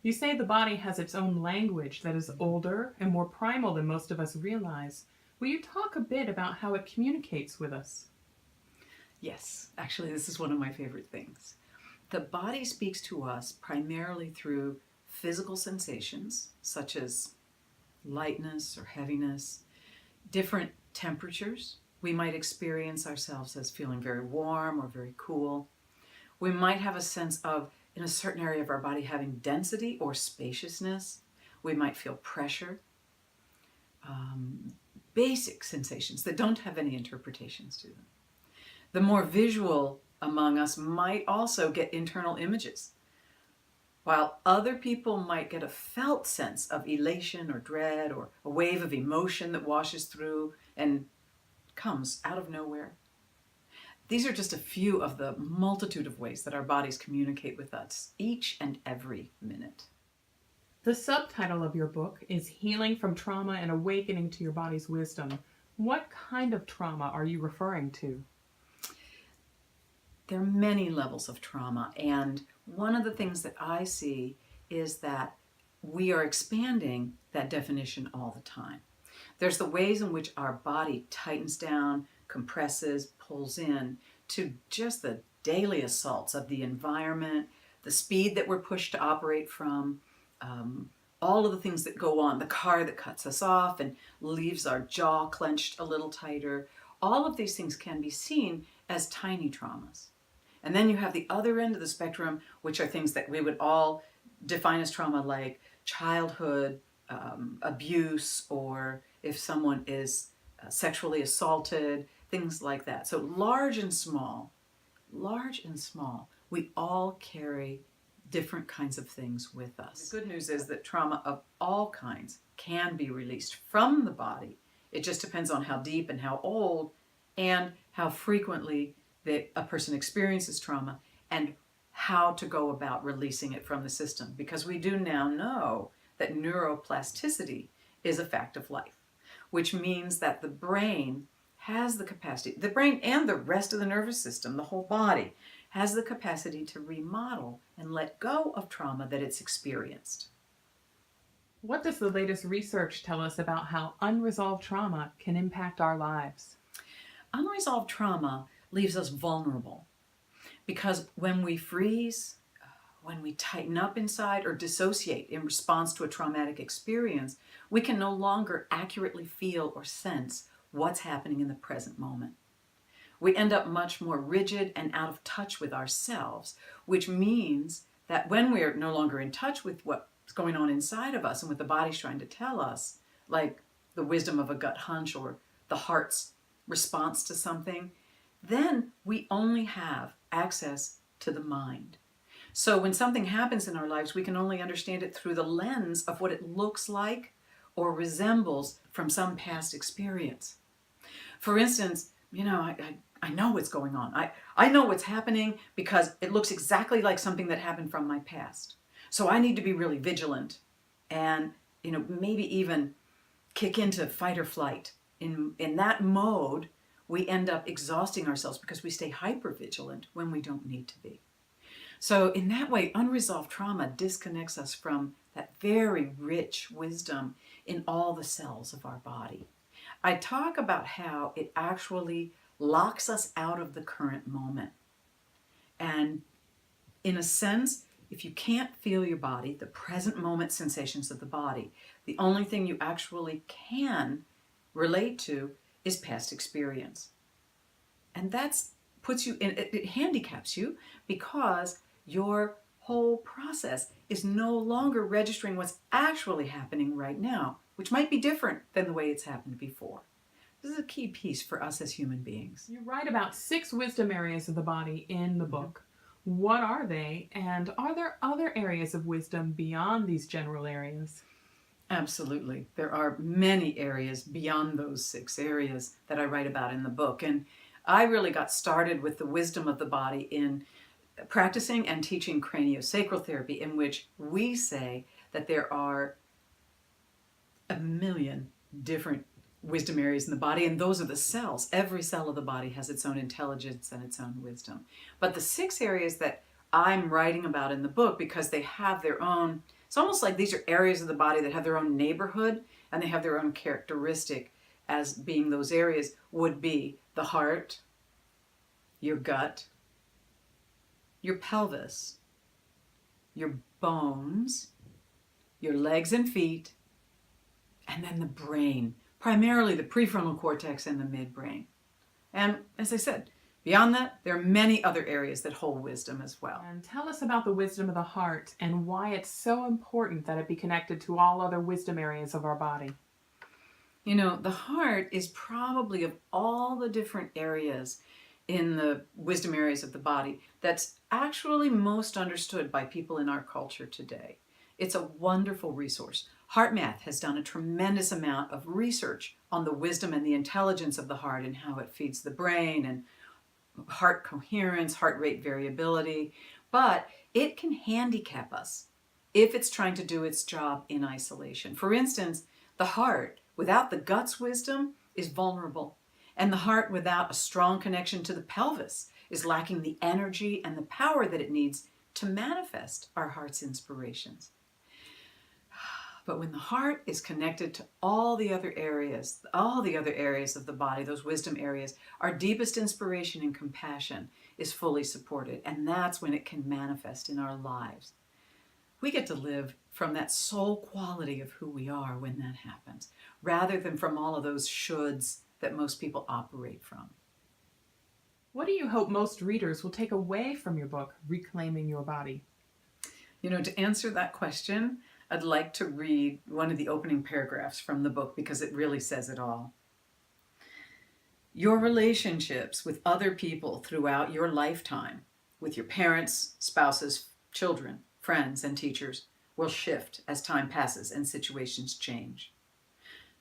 You say the body has its own language that is older and more primal than most of us realize. Will you talk a bit about how it communicates with us? Yes, actually, this is one of my favorite things. The body speaks to us primarily through physical sensations, such as lightness or heaviness, different temperatures. We might experience ourselves as feeling very warm or very cool. We might have a sense of, in a certain area of our body, having density or spaciousness. We might feel pressure, basic sensations that don't have any interpretations to them. The more visual among us might also get internal images, while other people might get a felt sense of elation or dread or a wave of emotion that washes through and comes out of nowhere. These are just a few of the multitude of ways that our bodies communicate with us each and every minute. The subtitle of your book is Healing from Trauma and Awakening to Your Body's Wisdom. What kind of trauma are you referring to? There are many levels of trauma, and one of the things that I see is that we are expanding that definition all the time. There's the ways in which our body tightens down, compresses, pulls in to just the daily assaults of the environment, the speed that we're pushed to operate from, all of the things that go on, the car that cuts us off and leaves our jaw clenched a little tighter. All of these things can be seen as tiny traumas. And then you have the other end of the spectrum, which are things that we would all define as trauma, like childhood abuse, or if someone is sexually assaulted, things like that. So large and small, we all carry different kinds of things with us. The good news is that trauma of all kinds can be released from the body. It just depends on how deep and how old and how frequently that a person experiences trauma and how to go about releasing it from the system. Because we do now know that neuroplasticity is a fact of life, which means that the brain has the capacity, the brain and the rest of the nervous system, the whole body, has the capacity to remodel and let go of trauma that it's experienced. What does the latest research tell us about how unresolved trauma can impact our lives? Unresolved trauma leaves us vulnerable because when we freeze, when we tighten up inside or dissociate in response to a traumatic experience, we can no longer accurately feel or sense what's happening in the present moment. We end up much more rigid and out of touch with ourselves, which means that when we're no longer in touch with what's going on inside of us and what the body's trying to tell us, like the wisdom of a gut hunch or the heart's response to something, then we only have access to the mind. So when something happens in our lives, we can only understand it through the lens of what it looks like or resembles from some past experience. For instance, I know what's going on. I know what's happening because it looks exactly like something that happened from my past. So I need to be really vigilant and, maybe even kick into fight or flight. In that mode, we end up exhausting ourselves because we stay hypervigilant when we don't need to be. So in that way, unresolved trauma disconnects us from that very rich wisdom in all the cells of our body. I talk about how it actually locks us out of the current moment. And in a sense, if you can't feel your body, the present moment sensations of the body, the only thing you actually can relate to is past experience. And that's puts you in, it handicaps you because your whole process is no longer registering what's actually happening right now, which might be different than the way it's happened before. This is a key piece for us as human beings. You write about 6 wisdom areas of the body in the book. What are they, and are there other areas of wisdom beyond these general areas? Absolutely. There are many areas beyond those 6 areas that I write about in the book. And I really got started with the wisdom of the body in practicing and teaching craniosacral therapy, in which we say that there are a million different wisdom areas in the body, and those are the cells. Every cell of the body has its own intelligence and its own wisdom. But the 6 areas that I'm writing about in the book, because they have their own It's almost like these are areas of the body that have their own neighborhood and they have their own characteristic as being those areas would be the heart, your gut, your pelvis, your bones, your legs and feet, and then the brain, primarily the prefrontal cortex and the midbrain. And as I said, beyond that, there are many other areas that hold wisdom as well. And tell us about the wisdom of the heart and why it's so important that it be connected to all other wisdom areas of our body. You know, the heart is probably, of all the different areas in the wisdom areas of the body, that's actually most understood by people in our culture today. It's a wonderful resource. HeartMath has done a tremendous amount of research on the wisdom and the intelligence of the heart and how it feeds the brain and heart coherence, heart rate variability, but it can handicap us if it's trying to do its job in isolation. For instance, the heart without the gut's wisdom is vulnerable, and the heart without a strong connection to the pelvis is lacking the energy and the power that it needs to manifest our heart's inspirations. But when the heart is connected to all the other areas of the body, those wisdom areas, our deepest inspiration and compassion is fully supported, and that's when it can manifest in our lives. We get to live from that soul quality of who we are when that happens, rather than from all of those shoulds that most people operate from. What do you hope most readers will take away from your book, Reclaiming Your Body? You know, to answer that question, I'd like to read one of the opening paragraphs from the book because it really says it all. Your relationships with other people throughout your lifetime, with your parents, spouses, children, friends, and teachers, will shift as time passes and situations change.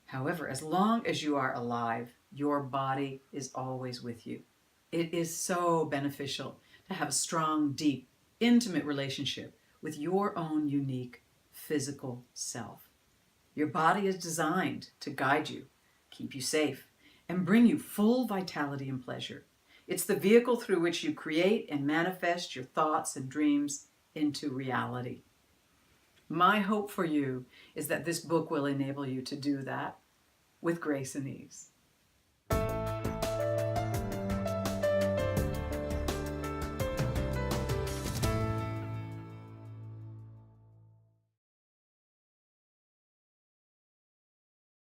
However, as long as you are alive, your body is always with you. It is so beneficial to have a strong, deep, intimate relationship with your own unique physical self. Your body is designed to guide you, keep you safe, and bring you full vitality and pleasure. It's the vehicle through which you create and manifest your thoughts and dreams into reality. My hope for you is that this book will enable you to do that with grace and ease.